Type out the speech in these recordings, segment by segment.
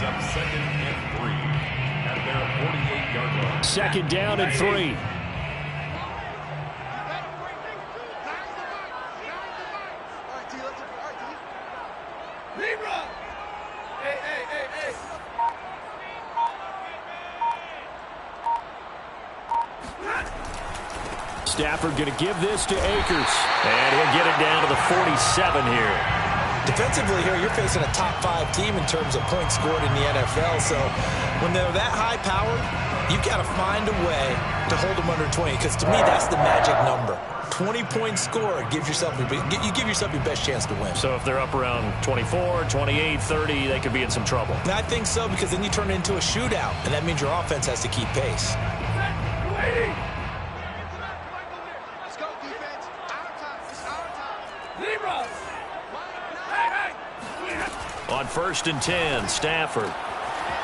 brings up 2nd and 3 at their 48-yard line. 2nd down and 3. Stafford going to give this to Akers. And he'll get it down to the 47 here. Defensively here, you're facing a top 5 team in terms of points scored in the NFL. So when they're that high-powered, you've got to find a way to hold them under 20. Because to me, that's the magic number. 20-point score gives yourself you give yourself your best chance to win. So if they're up around 24, 28, 30, they could be in some trouble. And I think so, because then you turn it into a shootout, and that means your offense has to keep pace. On 1st and 10, Stafford.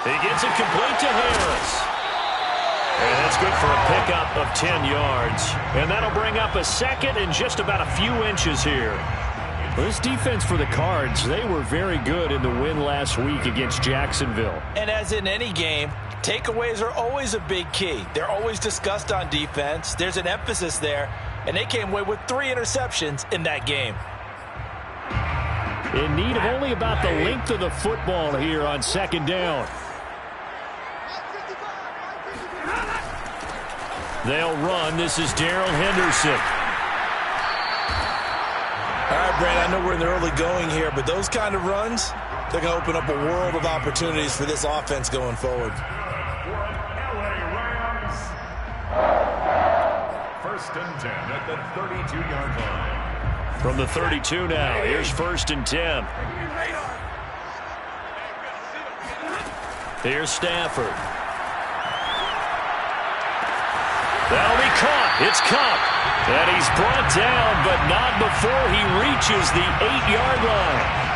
He gets it complete to Harris. And that's good for a pickup of 10 yards. And that'll bring up a 2nd and just about a few inches here. Well, this defense for the Cards, they were very good in the win last week against Jacksonville. And as in any game, takeaways are always a big key. They're always discussed on defense. There's an emphasis there. And they came away with 3 interceptions in that game. In need of only about the length of the football here on 2nd down. They'll run. This is Darrell Henderson. All right, Brad, I know we're in the early going here, but those kind of runs, they're going to open up a world of opportunities for this offense going forward. First and 10 at the 32-yard line. From the 32 now, here's 1st and 10. Here's Stafford. That'll be caught. It's Kupp. And he's brought down, but not before he reaches the 8-yard line.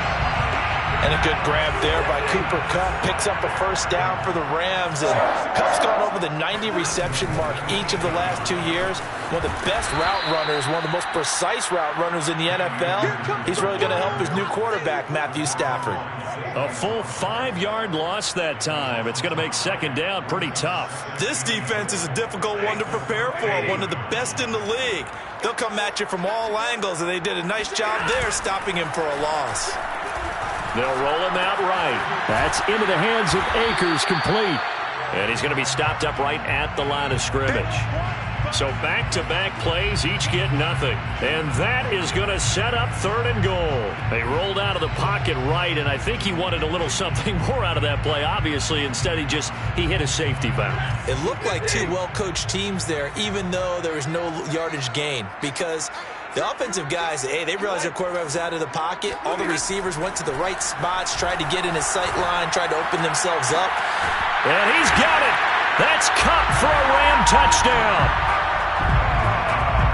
And a good grab there by Cooper Kupp. Picks up a 1st down for the Rams. And Kupp's gone over the 90 reception mark each of the last 2 years. One of the best route runners, one of the most precise route runners in the NFL. He's really going to help his new quarterback, Matthew Stafford. A full 5-yard loss that time. It's going to make 2nd down pretty tough. This defense is a difficult one to prepare for, one of the best in the league. They'll come at you from all angles, and they did a nice job there stopping him for a loss. They'll roll him out right. That's into the hands of Akers, complete. And he's going to be stopped up right at the line of scrimmage. So back-to-back plays, each get nothing. And that is going to set up 3rd and goal. They rolled out of the pocket right, and I think he wanted a little something more out of that play, obviously. Instead, he hit a safety valve. It looked like 2 well-coached teams there, even though there was no yardage gain, because the offensive guys, hey, they realized their quarterback was out of the pocket. All the receivers went to the right spots, tried to get in his sight line, tried to open themselves up. And he's got it. That's Kupp for a Ram touchdown.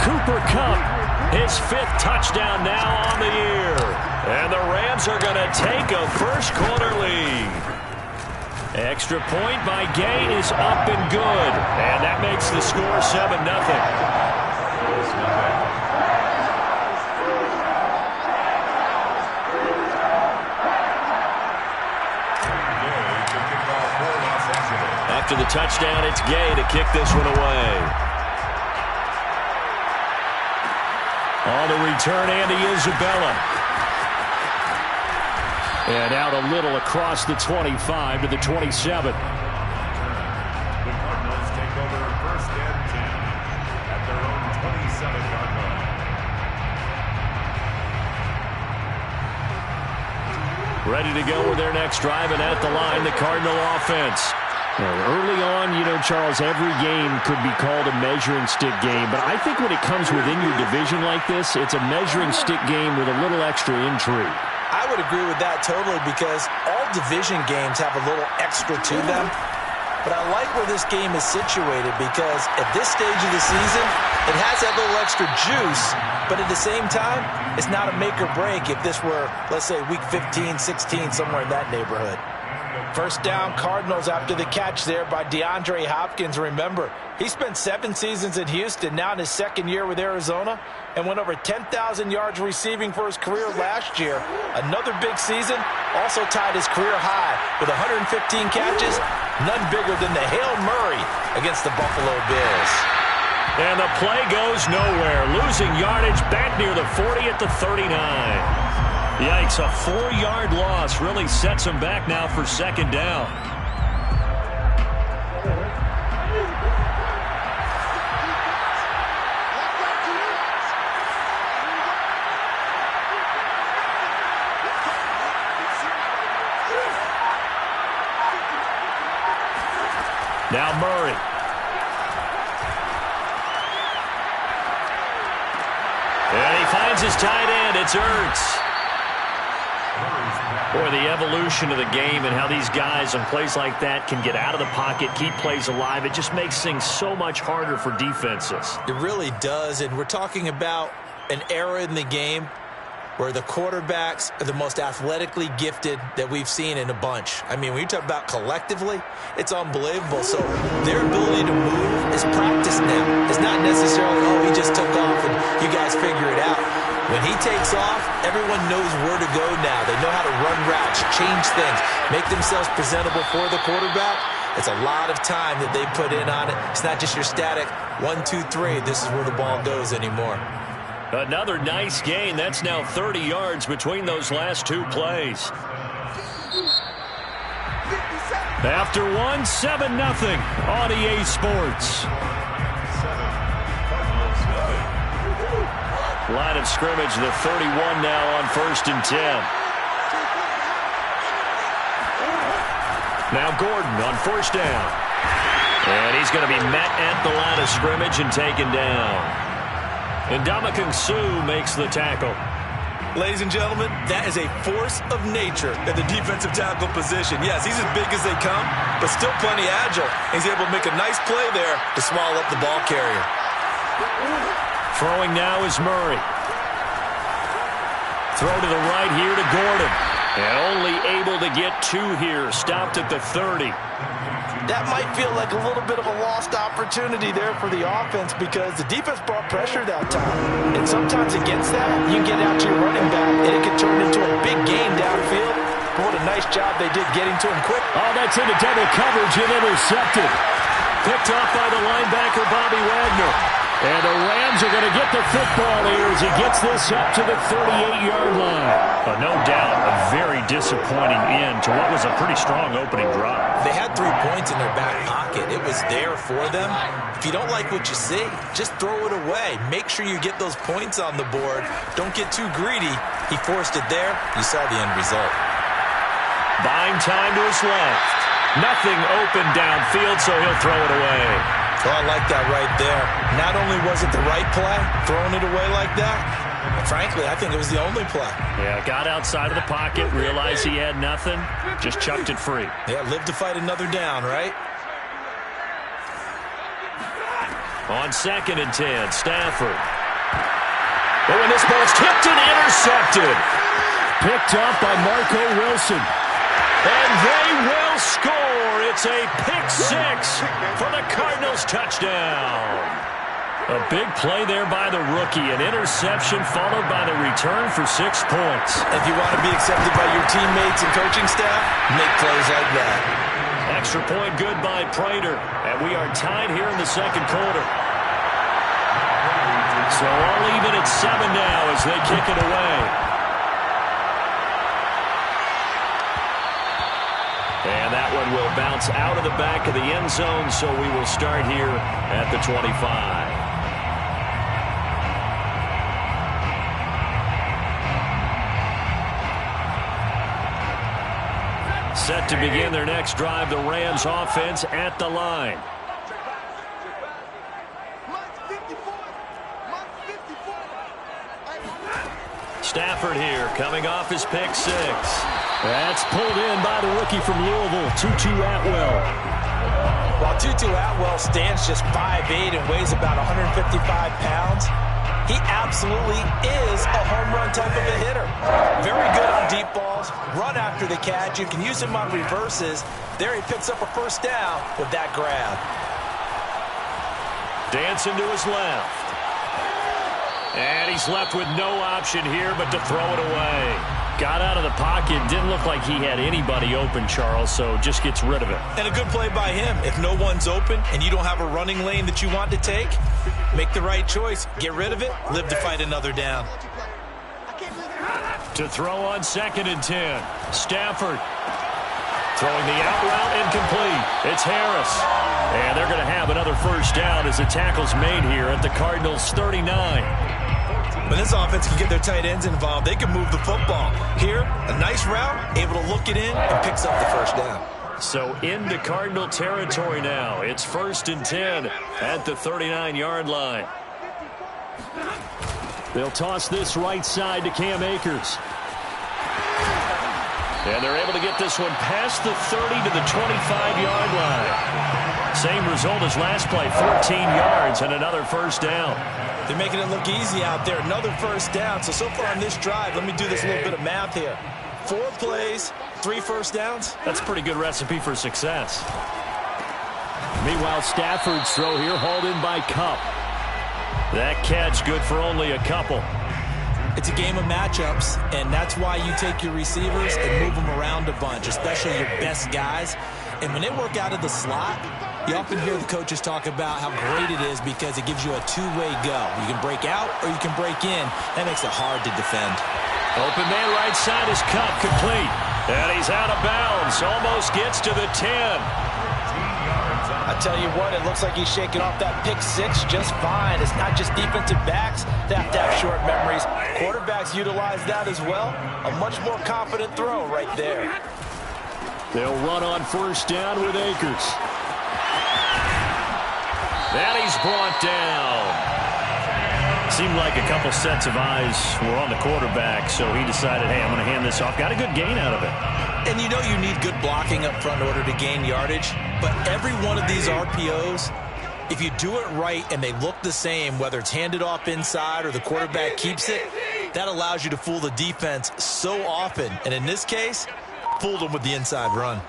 Cooper Kupp, his 5th touchdown now on the year. And the Rams are going to take a first-quarter lead. Extra point by Gay is up and good. And that makes the score 7-0. After the touchdown, it's Gay to kick this one away. On the return, Andy Isabella. And out a little across the 25 to the 27. The Cardinals take over 1st and 10 at their own 27-yard line. Ready to go with their next drive, and at the line, the Cardinal offense. Early on, Charles, every game could be called a measuring stick game. But I think when it comes within your division like this, it's a measuring stick game with a little extra intrigue. I would agree with that totally, because all division games have a little extra to them. But I like where this game is situated, because at this stage of the season, it has that little extra juice. But at the same time, it's not a make or break if this were, let's say, week 15, 16, somewhere in that neighborhood. First down, Cardinals after the catch there by DeAndre Hopkins. Remember, he spent 7 seasons in Houston, now in his second year with Arizona, and went over 10,000 yards receiving for his career last year. Another big season, also tied his career high with 115 catches, none bigger than the Hail Murray against the Buffalo Bills. And the play goes nowhere, losing yardage back near the 40 at the 39. Yikes, a 4-yard loss really sets him back now for second down. Now Murray. And he finds his tight end. It's Ertz. Boy, the evolution of the game and how these guys on plays like that can get out of the pocket, keep plays alive, it just makes things so much harder for defenses. It really does, and we're talking about an era in the game where the quarterbacks are the most athletically gifted that we've seen in a bunch. I mean, when you talk about collectively, it's unbelievable. So their ability to move is practiced now. It's not necessarily, oh, he just took off and you guys figure it out. When he takes off, everyone knows where to go now. They know how to run routes, change things, make themselves presentable for the quarterback. It's a lot of time that they put in on it. It's not just your static 1, 2, 3. This is where the ball goes anymore. Another nice gain. That's now 30 yards between those last 2 plays. After 1, 7-0 on EA Sports. Line of scrimmage, the 31 now on 1st and 10. Now Gordon on 1st down. And he's going to be met at the line of scrimmage and taken down. And Ndamukong Suh makes the tackle. Ladies and gentlemen, that is a force of nature at the defensive tackle position. Yes, he's as big as they come, but still plenty agile. He's able to make a nice play there to swallow up the ball carrier. Throwing now is Murray. Throw to the right here to Gordon. And only able to get 2 here. Stopped at the 30. That might feel like a little bit of a lost opportunity there for the offense because the defense brought pressure that time. And sometimes against that, you can get out to your running back, and it can turn into a big gain downfield. But what a nice job they did getting to him quick. Oh, that's into double coverage and intercepted. Picked off by the linebacker, Bobby Wagner. And the Rams are going to get the football here as he gets this up to the 38-yard line. No doubt a very disappointing end to what was a pretty strong opening drive. They had 3 points in their back pocket. It was there for them. If you don't like what you see, just throw it away. Make sure you get those points on the board. Don't get too greedy. He forced it there. You saw the end result. Buying time to his left. Nothing open downfield, so he'll throw it away. Oh, I like that right there. Not only was it the right play, throwing it away like that, but frankly, I think it was the only play. Yeah, got outside of the pocket, realized he had nothing, just chucked it free. Yeah, live to fight another down, right? On 2nd and 10, Stafford. Oh, and this ball's tipped and intercepted. Picked up by Marco Wilson. And they will score. It's a pick-6 for the Cardinals touchdown. A big play there by the rookie. An interception followed by the return for 6 points. If you want to be accepted by your teammates and coaching staff, make plays like that. Extra point good by Prater. And we are tied here in the 2nd quarter. So all even at 7 now as they kick it away. And that one will bounce out of the back of the end zone, so we will start here at the 25. Set to begin their next drive, the Rams offense at the line. Stafford here, coming off his pick-6. That's pulled in by the rookie from Louisville, Tutu Atwell. While Tutu Atwell stands just 5'8" and weighs about 155 pounds, He absolutely is a home run type of a hitter. Very good on deep balls, run after the catch. You can use him on reverses. There he picks up a first down with that grab. Dancing to his left. And he's left with no option here but to throw it away. Got out of the pocket. Didn't look like he had anybody open, Charles, so just gets rid of it. And a good play by him. If no one's open and you don't have a running lane that you want to take, make the right choice. Get rid of it. Live to fight another down. To throw on 2nd and 10. Stafford throwing the out route incomplete. It's Harris. And they're going to have another first down as the tackle's made here at the Cardinals' 39. When this offense can get their tight ends involved, they can move the football. Here, a nice route, able to look it in, and picks up the first down. So into Cardinal territory now. It's 1st and 10 at the 39-yard line. They'll toss this right side to Cam Akers. And they're able to get this one past the 30 to the 25-yard line. Same result as last play, 14 yards and another first down. They're making it look easy out there. Another first down. So far on this drive, let me do this little bit of math here. 4 plays, 3 first downs. That's a pretty good recipe for success. Meanwhile, Stafford's throw here hauled in by Kupp. That catch good for only a couple. It's a game of matchups, and that's why you take your receivers and move them around a bunch, especially your best guys. And when they work out of the slot, you often hear the coaches talk about how great it is because it gives you a two-way go. You can break out or you can break in. That makes it hard to defend. Open man right side is Kupp, complete. And he's out of bounds. Almost gets to the 10. I tell you what, it looks like he's shaking off that pick 6 just fine. It's not just defensive backs that have to have short memories. Quarterbacks utilize that as well. A much more confident throw right there. They'll run on first down with Akers. And he's brought down. Seemed like a couple sets of eyes were on the quarterback, so he decided, hey, I'm going to hand this off. Got a good gain out of it. And you know you need good blocking up front in order to gain yardage. But every one of these RPOs, if you do it right and they look the same, whether it's handed off inside or the quarterback keeps it, that allows you to fool the defense so often. And in this case, fooled them with the inside run.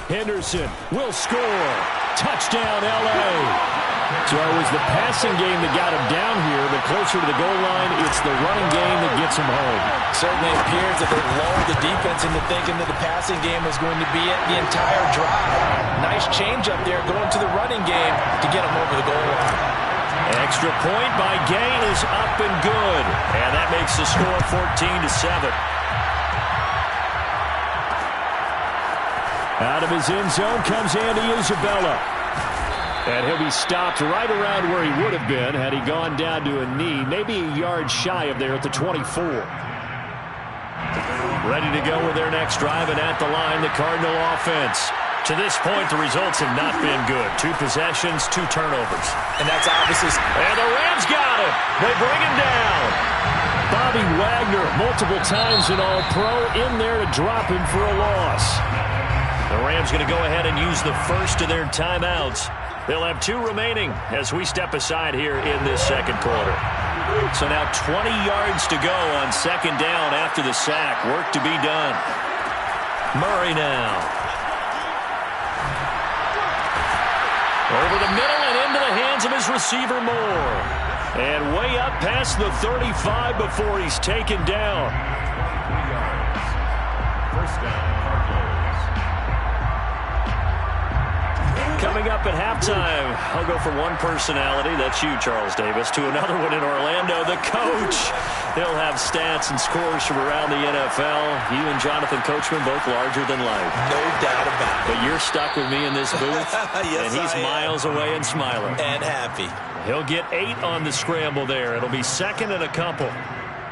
Henderson will score. Touchdown, L.A. So it was the passing game that got him down here, but closer to the goal line, it's the running game that gets him home. Certainly appears that they lulled the defense into thinking that the passing game was going to be it the entire drive. Nice change up there going to the running game to get him over the goal line. Extra point by Gay is up and good. And that makes the score 14-7. Out of his end zone comes Andy Isabella. And he'll be stopped right around where he would have been had he gone down to a knee, maybe a yard shy of there at the 24. Ready to go with their next drive, and at the line, the Cardinal offense. To this point, the results have not been good. 2 possessions, 2 turnovers. And that's obviously... And the Rams got him. They bring him down. Bobby Wagner, multiple times an All-Pro, in there to drop him for a loss. The Rams going to go ahead and use the first of their timeouts. They'll have 2 remaining as we step aside here in this second quarter. So now 20 yards to go on second down after the sack. Work to be done. Murray now. Over the middle and into the hands of his receiver Moore. And way up past the 35 before he's taken down. 3 yards. First down. Coming up at halftime, I'll go from one personality, that's you, Charles Davis, to another one in Orlando, the coach. He'll have stats and scores from around the NFL. You and Jonathan Coachman, both larger than life. No doubt about it. But you're stuck with me in this booth, yes, and he's miles away and smiling. And happy. He'll get 8 on the scramble there. It'll be second and a couple.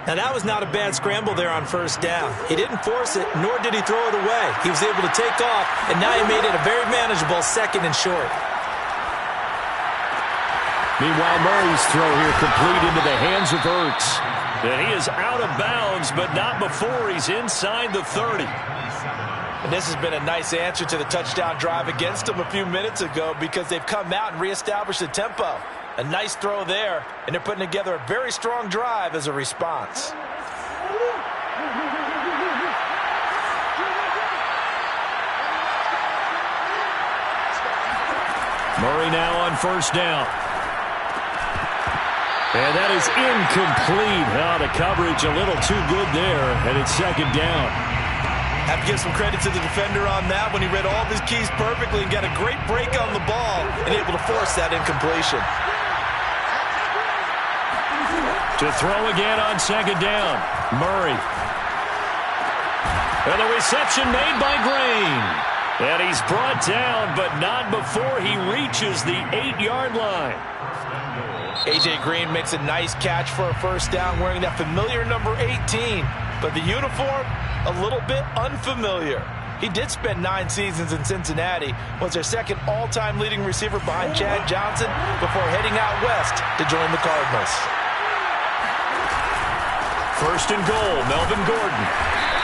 Now, that was not a bad scramble there on first down. He didn't force it, nor did he throw it away. He was able to take off, and now he made it a very manageable second and short. Meanwhile, Murray's throw here complete into the hands of Ertz. And he is out of bounds, but not before he's inside the 30. And this has been a nice answer to the touchdown drive against them a few minutes ago because they've come out and reestablished the tempo. A nice throw there, and they're putting together a very strong drive as a response. Murray now on first down. And that is incomplete. The coverage a little too good there, and it's second down. Have to give some credit to the defender on that when he read all of his keys perfectly and got a great break on the ball and able to force that incompletion. To throw again on second down, Murray. And the reception made by Green. And he's brought down, but not before he reaches the 8-yard line. A.J. Green makes a nice catch for a first down wearing that familiar number 18. But the uniform, a little bit unfamiliar. He did spend 9 seasons in Cincinnati, was their second all-time leading receiver behind Chad Johnson before heading out west to join the Cardinals. First and goal, Melvin Gordon.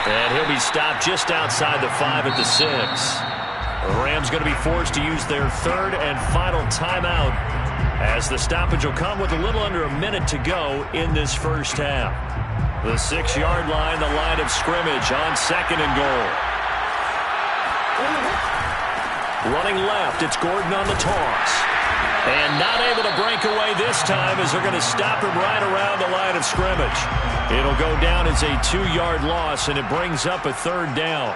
And he'll be stopped just outside the 5 at the 6. The Rams going to be forced to use their third and final timeout as the stoppage will come with a little under a minute to go in this first half. The 6-yard line, the line of scrimmage on second and goal. Running left, it's Gordon on the toss. And not able to break away this time as they're going to stop him right around the line of scrimmage. It'll go down as a 2-yard loss, and it brings up a third down.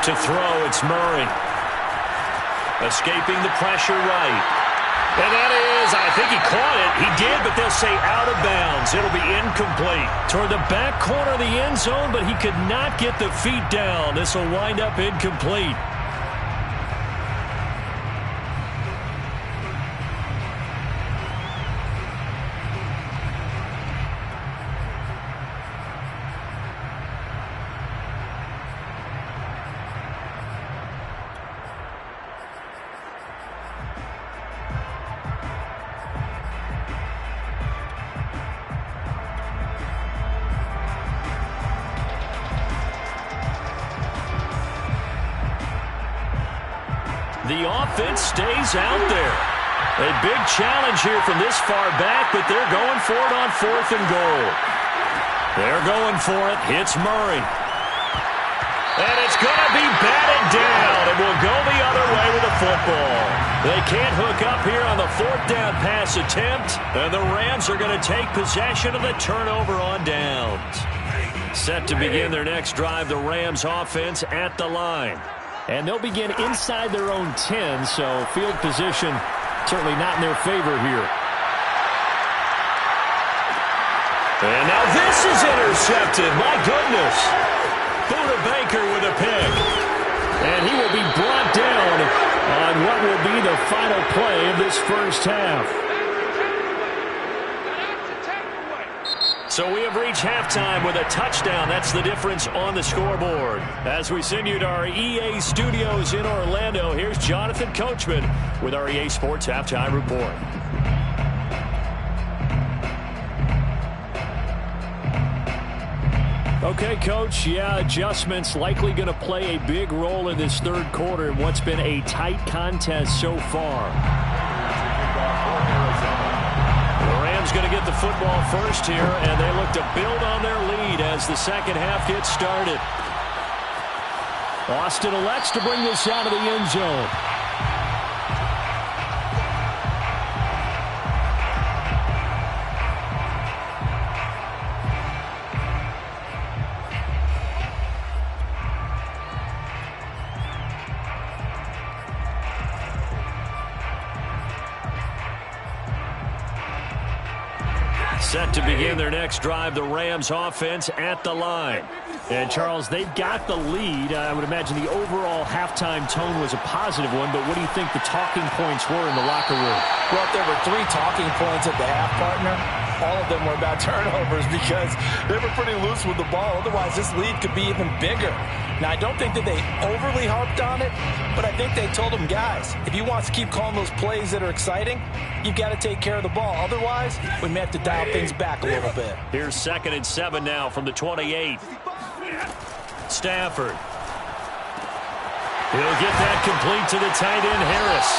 To throw, it's Murray. Escaping the pressure right. And that is, I think he caught it. He did, but they'll say out of bounds. It'll be incomplete. Toward the back corner of the end zone, but he could not get the feet down. This will wind up incomplete. The offense stays out there. A big challenge here from this far back, but they're going for it on fourth and goal. They're going for it. Hits Murray. And it's going to be batted down. It will go the other way with the football. They can't hook up here on the fourth down pass attempt, and the Rams are going to take possession of the turnover on downs. Set to begin their next drive, the Rams offense at the line. And they'll begin inside their own 10, so field position certainly not in their favor here. And now this is intercepted. My goodness. Buda Baker with a pick. And he will be brought down on what will be the final play of this first half. So we have reached halftime with a touchdown. That's the difference on the scoreboard. As we send you to our EA studios in Orlando, here's Jonathan Coachman with our EA Sports Halftime Report. Okay, Coach, adjustments likely going to play a big role in this third quarter in what's been a tight contest so far. Going to get the football first here, and they look to build on their lead as the second half gets started. Austin elects to bring this out of the end zone. Set to begin their next drive, the Rams offense at the line. And, Charles, they've got the lead. I would imagine the overall halftime tone was a positive one, but what do you think the talking points were in the locker room? Well, if there were 3 talking points at the half, partner, all of them were about turnovers because they were pretty loose with the ball. Otherwise, this lead could be even bigger. Now, I don't think that they overly harped on it, but I think they told them, guys, if you want to keep calling those plays that are exciting, you've got to take care of the ball. Otherwise, we may have to dial things back a little bit. Here's 2nd and 7 now from the 28. Stafford. He'll get that complete to the tight end, Harris.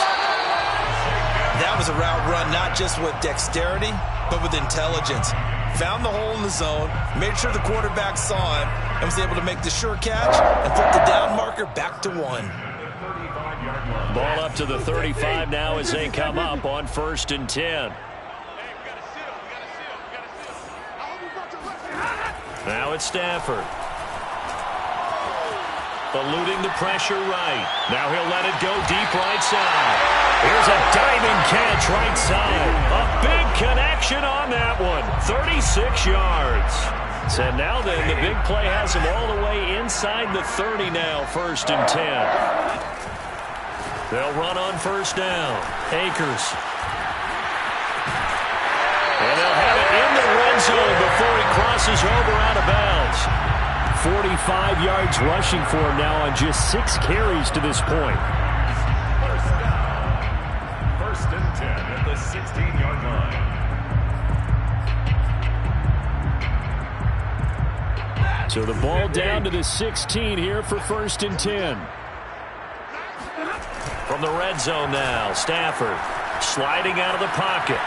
That was a route run not just with dexterity, but with intelligence. Found the hole in the zone, made sure the quarterback saw him, and was able to make the sure catch and put the down marker back to 1. Ball up to the 35 now as they come up on 1st and 10. Now it's Stafford. Eluding the pressure right. Now he'll let it go deep right side. Here's a diving catch right side. A big connection on that one. 36 yards. So now then, the big play has him all the way inside the 30 now, 1st and 10. They'll run on 1st down. Akers. And they'll have it in the red zone before he crosses over out of bounds. 45 yards rushing for him now on just 6 carries to this point. 1st and 10 at the 16-yard line. So the ball down to the 16 here for 1st and 10. From the red zone now, Stafford sliding out of the pocket.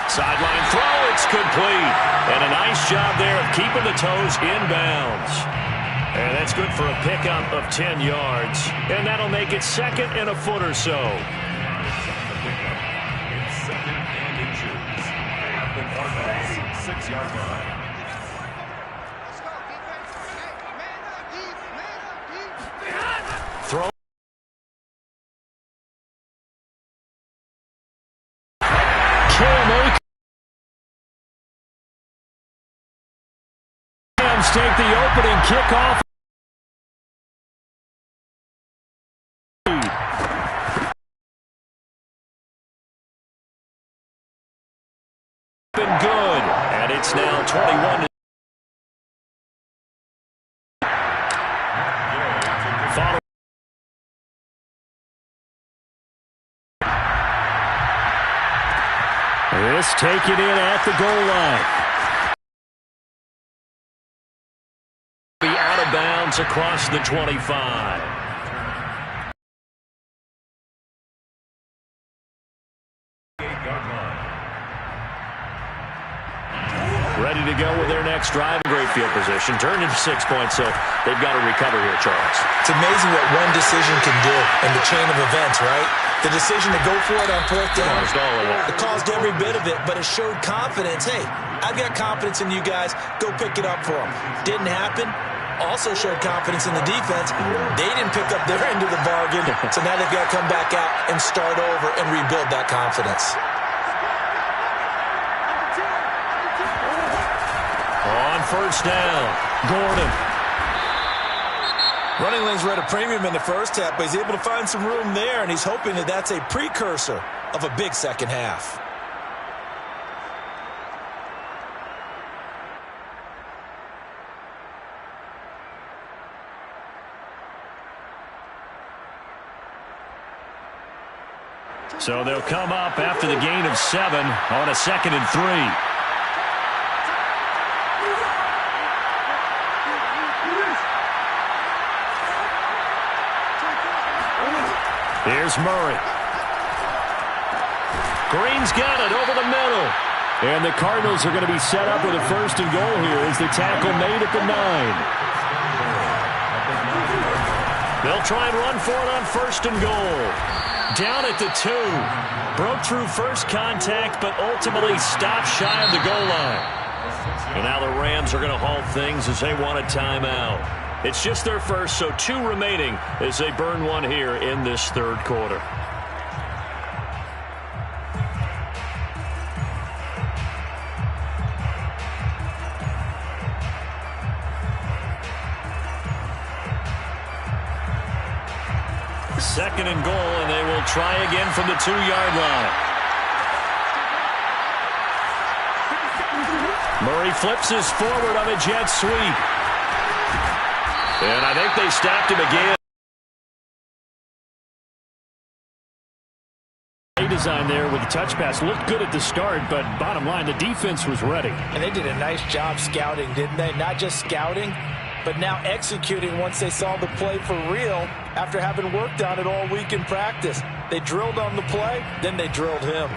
Sideline throw, it's complete. And a nice job there of keeping the toes inbounds. And that's good for a pickup of 10 yards. And that'll make it 2nd and a foot or so. It's 2nd and inches at the 6-yard line. Throw. Take the opening kickoff. Been good, and it's now 21. Follow. This taken in at the goal line. Bounds across the 25. Ready to go with their next drive. Great field position. Turned into 6 points, so they've got to recover here, Charles. It's amazing what one decision can do in the chain of events, right? The decision to go for it on 4th down. Caused all of that. It caused every bit of it, but it showed confidence. Hey, I've got confidence in you guys. Go pick it up for them. Didn't happen. Also showed confidence in the defense. They didn't pick up their end of the bargain, so now they've got to come back out and start over and rebuild that confidence. On 1st down, Gordon. Running lanes were at a premium in the first half, but he's able to find some room there, and he's hoping that that's a precursor of a big second half. So they'll come up after the gain of 7 on a 2nd and 3. Here's Murray. Green's got it over the middle. And the Cardinals are going to be set up with a 1st and goal here as the tackle made at the 9. They'll try and run for it on 1st and goal. Down at the 2. Broke through first contact, but ultimately stopped shy of the goal line. And now the Rams are going to halt things as they want a timeout. It's just their first, so 2 remaining as they burn one here in this 3rd quarter. Second and goal, and they will try again from the 2-yard line. Murray flips his forward on a jet sweep. And I think they stopped him again. Design there with the touch pass. Looked good at the start, but bottom line, the defense was ready. And they did a nice job scouting, didn't they? Not just scouting, but now executing once they saw the play for real after having worked on it all week in practice. They drilled on the play, then they drilled him.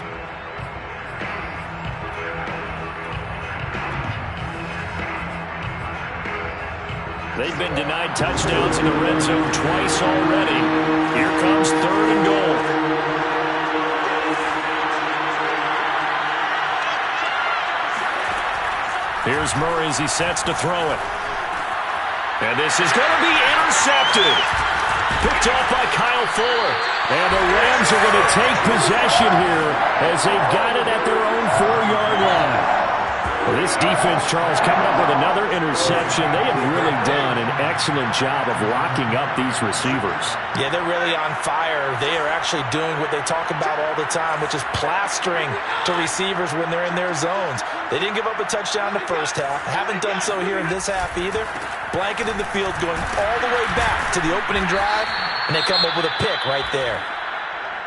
They've been denied touchdowns in the red zone twice already. Here comes 3rd and goal. Here's Murray as he sets to throw it. And this is going to be intercepted. Picked off by Kyle Fuller. And the Rams are going to take possession here as they've got it at their own 4-yard line. Well, this defense, Charles, coming up with another interception. They have really done an excellent job of locking up these receivers. Yeah, they're really on fire. They are actually doing what they talk about all the time, which is plastering to receivers when they're in their zones. They didn't give up a touchdown in the first half. Haven't done so here in this half either. Blanketed the field going all the way back to the opening drive, and they come up with a pick right there.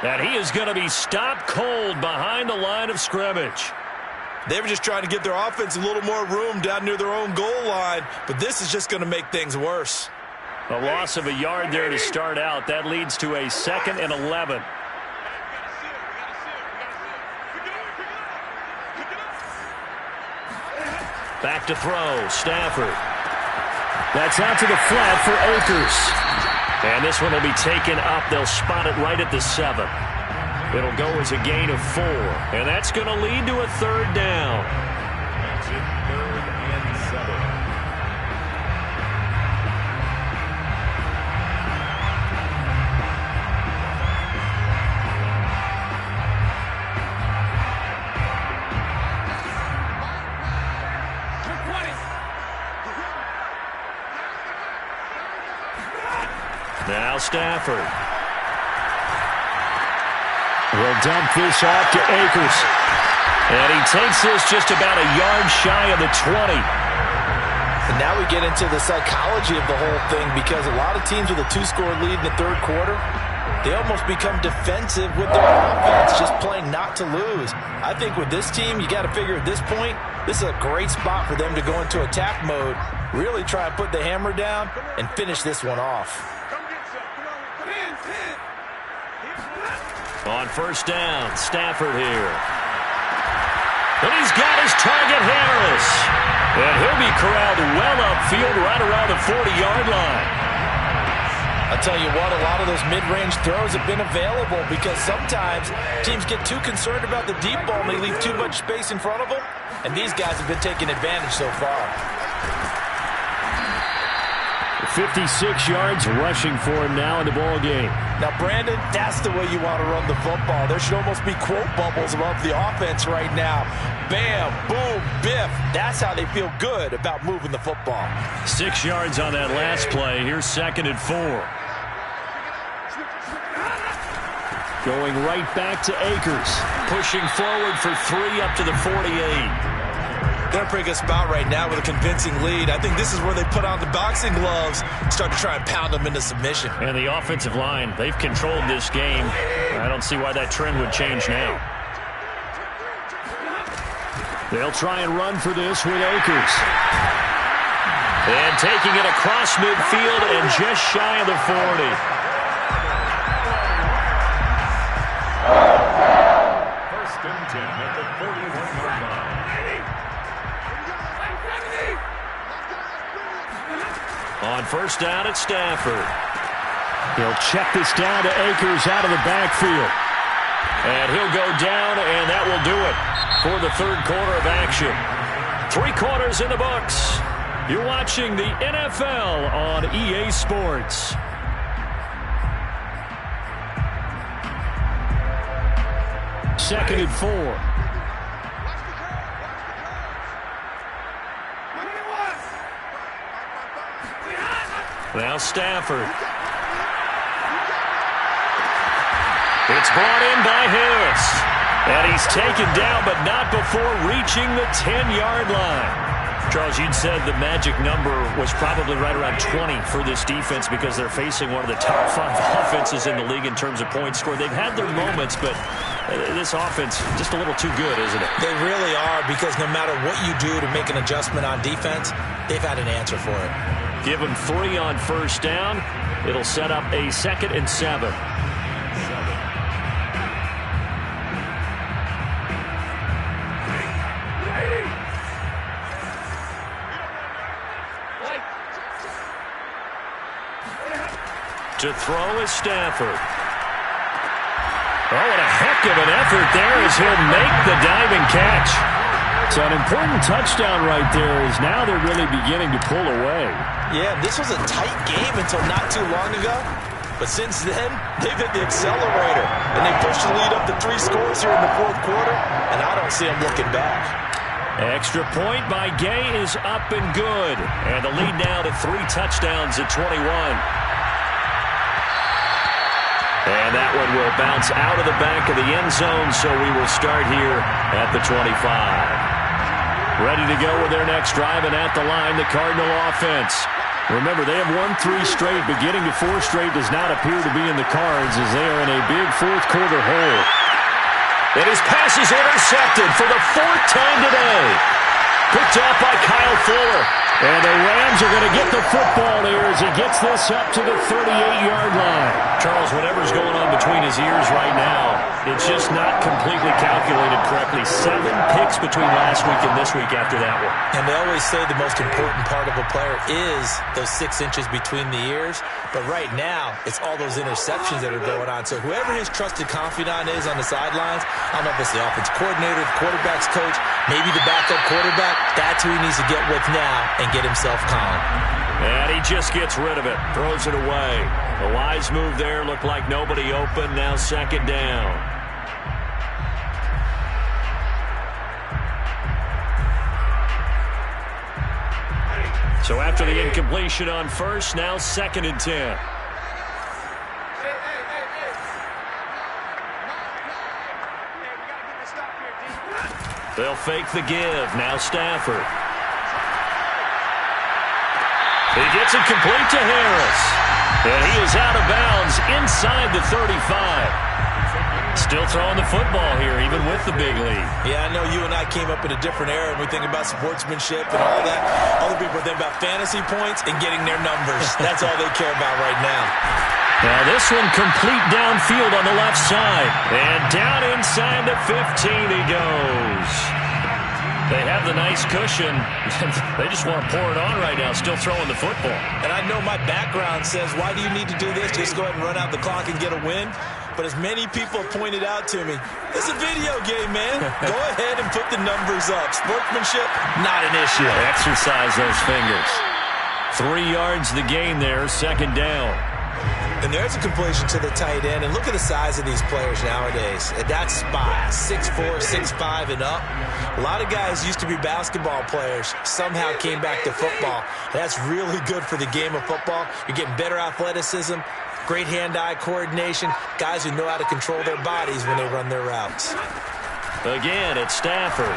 And he is going to be stopped cold behind the line of scrimmage. They were just trying to give their offense a little more room down near their own goal line, but this is just going to make things worse. A loss of a yard there to start out. That leads to a 2nd and 11. Back to throw, Stafford. That's out to the flat for Akers. And this one will be taken up. They'll spot it right at the 7. It'll go as a gain of 4. And that's going to lead to a 3rd down. That's it, 3rd and 7. Now Stafford. Will dump this off to Akers. And he takes this just about a yard shy of the 20. And now we get into the psychology of the whole thing, because a lot of teams with a 2-score lead in the 3rd quarter, they almost become defensive with their offense, just playing not to lose. I think with this team, you got to figure at this point, this is a great spot for them to go into attack mode, really try and put the hammer down and finish this one off. On 1st down, Stafford here. And he's got his target, Harris. And he'll be corralled well upfield right around the 40-yard line. I'll tell you what, a lot of those mid-range throws have been available, because sometimes teams get too concerned about the deep ball and they leave too much space in front of them. And these guys have been taking advantage so far. 56 yards rushing for him now in the ball game. Now, Brandon, that's the way you want to run the football. There should almost be quote bubbles above the offense right now. Bam, boom, biff. That's how they feel good about moving the football. 6 yards on that last play. Here's 2nd and 4. Going right back to Akers. Pushing forward for 3 up to the 48. They're in a pretty good spot right now with a convincing lead. I think this is where they put on the boxing gloves, start to try and pound them into submission. And the offensive line, they've controlled this game. I don't see why that trend would change now. They'll try and run for this with Akers. And taking it across midfield and just shy of the 40. First and 10 at the 41-yard line. On 1st down at Stafford. He'll check this down to Akers out of the backfield. And he'll go down, and that will do it for the 3rd quarter of action. 3 quarters in the books. You're watching the NFL on EA Sports. Second and 4. Now Stafford. It's brought in by Harris. And he's taken down, but not before reaching the 10-yard line. Charles, you'd said the magic number was probably right around 20 for this defense because they're facing one of the top 5 offenses in the league in terms of points scored. They've had their moments, but this offense just a little too good, isn't it? They really are, because no matter what you do to make an adjustment on defense, they've had an answer for it. Give them 3 on first down. It'll set up a 2nd and 7. To throw is Stafford. Oh, and a heck of an effort there as he'll make the diving catch. So an important touchdown right there is now they're really beginning to pull away. Yeah, this was a tight game until not too long ago. But since then, they've hit the accelerator. And they pushed the lead up to 3 scores here in the 4th quarter. And I don't see them looking back. Extra point by Gay is up and good. And the lead now to 3 touchdowns at 21. And that one will bounce out of the back of the end zone, so we will start here at the 25. Ready to go with their next drive, and at the line, the Cardinal offense. Remember, they have won 3 straight, but getting to 4 straight does not appear to be in the cards as they are in a big 4th quarter hole. And his pass is intercepted for the 4th time today. Picked off by Kyle Fuller. And the Rams are going to get the football there as he gets this up to the 38-yard line. Charles, whatever's going on between his ears right now, it's just not completely calculated correctly. 7 picks between last week and this week after that one. And they always say the most important part of a player is those 6 inches between the ears. But right now, it's all those interceptions that are going on. So whoever his trusted confidant is on the sidelines, I don't know if it's the offense coordinator, the quarterback's coach, maybe the backup quarterback, that's who he needs to get with now and get himself calm. And he just gets rid of it, throws it away. A wise move there, looked like nobody open, now 2nd down. So after the incompletion on first, now 2nd and 10. They'll fake the give. Now Stafford. He gets it complete to Harris. And he is out of bounds inside the 35. Still throwing the football here, even with the big lead. Yeah, I know you and I came up in a different era and we think about sportsmanship and all that. Other people think about fantasy points and getting their numbers. That's all they care about right now. Now this one complete downfield on the left side. And down inside the 15 he goes. They have the nice cushion. They just want to pour it on right now, still throwing the football. And I know my background says, why do you need to do this? Just go ahead and run out the clock and get a win. But as many people have pointed out to me, it's a video game, man. Go ahead and put the numbers up. Sportsmanship, not an issue. Exercise those fingers. 3 yards the gain there, 2nd down. And there's a completion to the tight end. And look at the size of these players nowadays. That's spy, 6'4", 6'5", and up. A lot of guys used to be basketball players, somehow came back to football. That's really good for the game of football. You're getting better athleticism, great hand-eye coordination, guys who know how to control their bodies when they run their routes. Again, it's Stafford.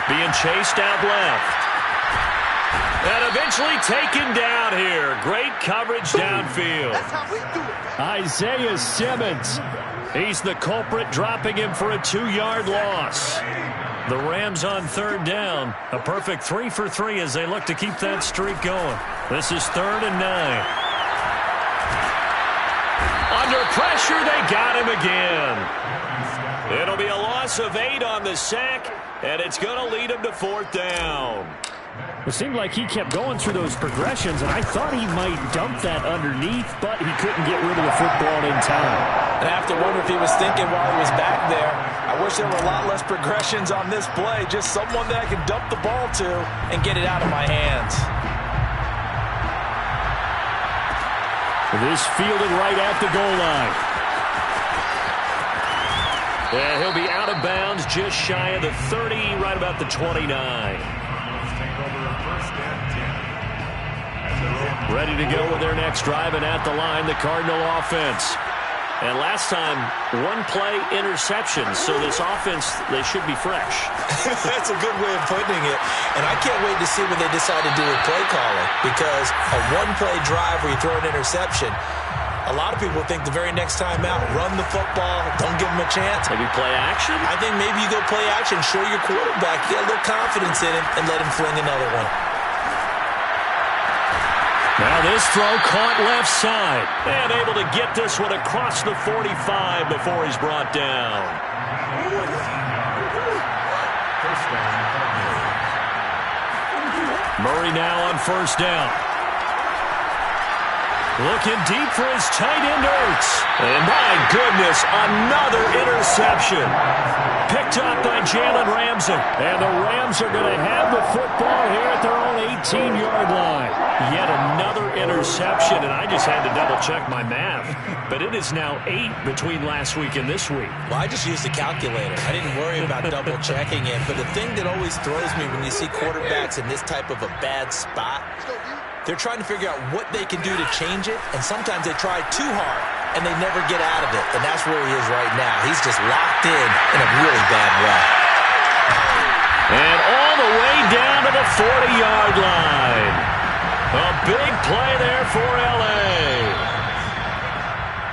Being chased out left. And eventually taken down here. Great coverage downfield. That's how we do it. Isaiah Simmons. He's the culprit, dropping him for a 2-yard loss. The Rams on 3rd down. A perfect 3 for 3 as they look to keep that streak going. This is 3rd and 9. Under pressure, they got him again. It'll be a loss of 8 on the sack, and it's going to lead him to 4th down. It seemed like he kept going through those progressions, and I thought he might dump that underneath, but he couldn't get rid of the football in time. And I have to wonder if he was thinking while he was back there, I wish there were a lot less progressions on this play, just someone that I can dump the ball to and get it out of my hands. This fielded right at the goal line. Yeah, he'll be out of bounds just shy of the 30, right about the 29. Ready to go with their next drive, and at the line, the Cardinal offense. And last time, one-play interception. So this offense, they should be fresh. That's a good way of putting it. And I can't wait to see what they decide to do with play calling. Because a one-play drive where you throw an interception, a lot of people think the very next time out, run the football, don't give them a chance. Maybe play action? I think maybe you go play action, show your quarterback, get a little confidence in him, and let him fling another one. Now this throw caught left side. And able to get this one across the 45 before he's brought down. Murray now on first down. Looking deep for his tight end, Ertz. And my goodness, another interception. Picked up by Jalen Ramsey. And the Rams are going to have the football here at their own 18-yard line. Yet another interception, and I just had to double-check my math. But it is now 8 between last week and this week. Well, I just used a calculator. I didn't worry about double-checking it. But the thing that always throws me when you see quarterbacks in this type of a bad spot, they're trying to figure out what they can do to change it, and sometimes they try too hard, and they never get out of it. And that's where he is right now. He's just locked in a really bad way. And all the way down to the 40-yard line. A big play there for L.A.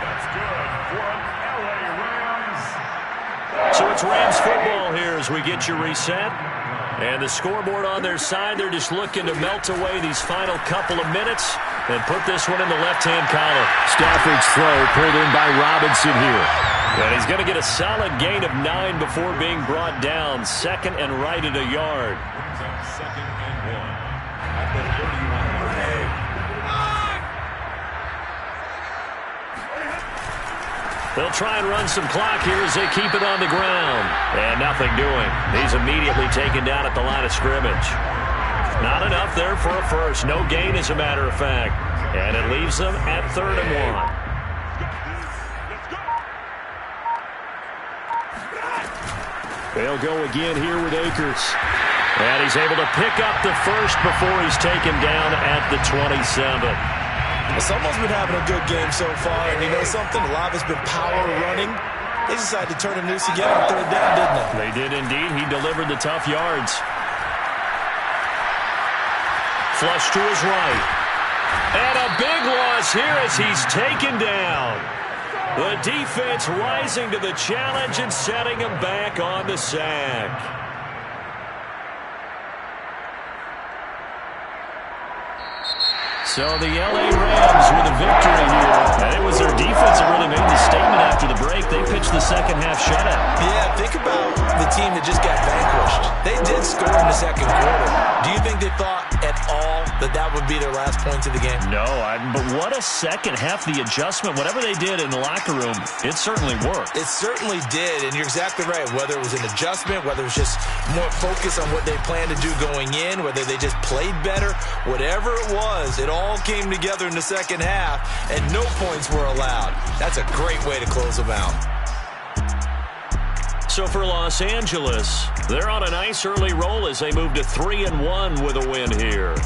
That's good for an L.A. Rams. So it's Rams football here as we get you reset. And the scoreboard on their side, they're just looking to melt away these final couple of minutes and put this one in the left-hand column. Stafford's throw pulled in by Robinson here. And he's going to get a solid gain of 9 before being brought down. Second and right at a yard. Second and 1 at the 31-yard line. They'll try and run some clock here as they keep it on the ground. And nothing doing. He's immediately taken down at the line of scrimmage. Not enough there for a first. No gain, as a matter of fact. And it leaves them at 3rd and 1. They'll go again here with Akers. And he's able to pick up the first before he's taken down at the 27. Someone's been having a good game so far, and you know something? A lot of it's been power running. They decided to turn it loose again on 3rd down, didn't they? They did indeed. He delivered the tough yards. Flush to his right. And a big loss here as he's taken down. The defense rising to the challenge and setting him back on the sack. So the L.A. Rams with a victory here. And it was their defense that really made the statement after the break. They pitched the second half shutout. Yeah, think about the team that just got vanquished. They did score in the second quarter. Do you think they thought at all that that would be their last points of the game? No, but what a second half. The adjustment, whatever they did in the locker room, it certainly worked. It certainly did, and you're exactly right. Whether it was an adjustment, whether it was just more focus on what they planned to do going in, whether they just played better, whatever it was, it all came together in the second half, and no points were allowed. That's a great way to close them out. So for Los Angeles, they're on a nice early roll as they move to 3-1 with a win here.